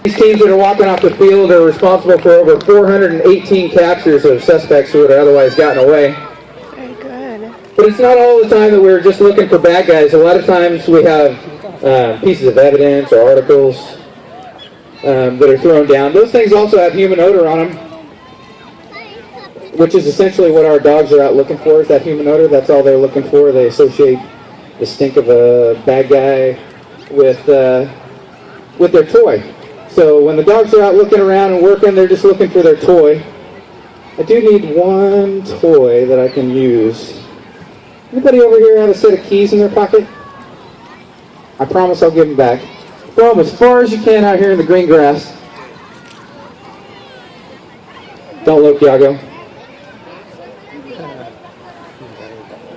These teams that are walking off the field are responsible for over 418 captures of suspects who would have otherwise gotten away. Very good. But it's not all the time that we're just looking for bad guys. A lot of times we have pieces of evidence or articles that are thrown down. Those things also have human odor on them, which is essentially what our dogs are out looking for, is that human odor. That's all they're looking for. They associate the stink of a bad guy with their toy. So when the dogs are out looking around and working, they're just looking for their toy. I do need one toy that I can use. Anybody over here have a set of keys in their pocket? I promise I'll give them back. Throw them as far as you can out here in the green grass. Don't look, Yago.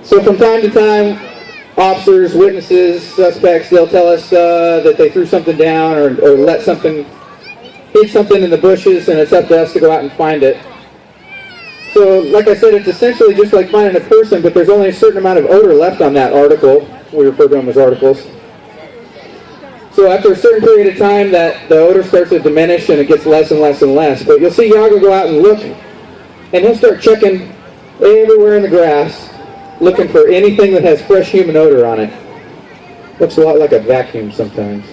So from time to time, officers, witnesses, suspects, they'll tell us that they threw something down or let something, hid something in the bushes, and it's up to us to go out and find it. So, like I said, it's essentially just like finding a person, but there's only a certain amount of odor left on that article. We refer to them as articles. So after a certain period of time, that the odor starts to diminish and it gets less and less and less. But you'll see Yago go out and look, and he'll start checking everywhere in the grass, looking for anything that has fresh human odor on it. Looks a lot like a vacuum sometimes.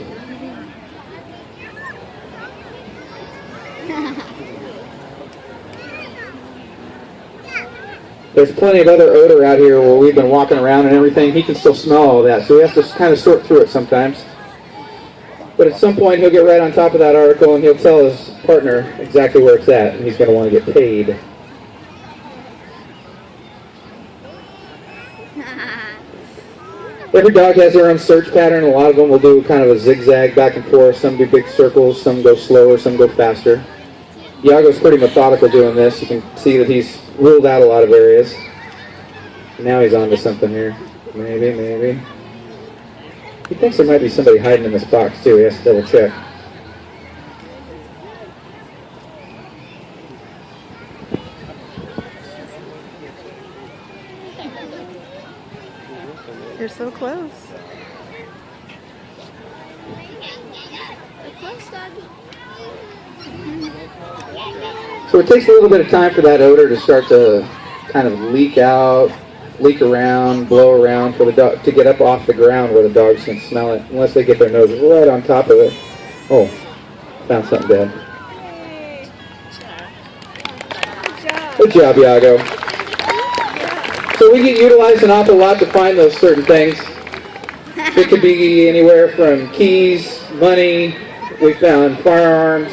There's plenty of other odor out here where we've been walking around and everything. He can still smell all that, so we have to kind of sort through it sometimes. But at some point, he'll get right on top of that article and he'll tell his partner exactly where it's at, and he's going to want to get paid. Every dog has their own search pattern. A lot of them will do kind of a zigzag back and forth. Some do big circles, some go slower, some go faster. Yago's pretty methodical doing this. You can see that he's ruled out a lot of areas. Now he's on to something here. Maybe. He thinks there might be somebody hiding in this box too. He has to double check. You're so close. So it takes a little bit of time for that odor to start to kind of leak out, leak around, blow around for the dog to get up off the ground where the dogs can smell it, unless they get their nose right on top of it. Oh, found something dead. Good job, Yago. So we get utilized an awful lot to find those certain things. It could be anywhere from keys, money. We found firearms.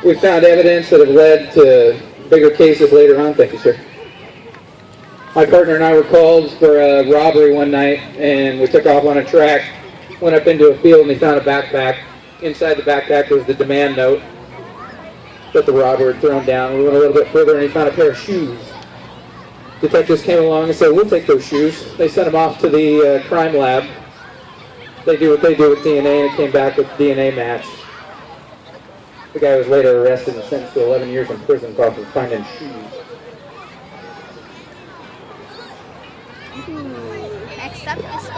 We found evidence that have led to bigger cases later on. Thank you, sir. My partner and I were called for a robbery one night, and we took off on a track, went up into a field, and we found a backpack. Inside the backpack was the demand note that the robber had thrown down. We went a little bit further, and he found a pair of shoes. Detectives came along and said, "We'll take those shoes." They sent them off to the crime lab. They do what they do with DNA, and it came back with DNA match. The guy was later arrested and sentenced to 11 years in prison for finding shoes. Next up is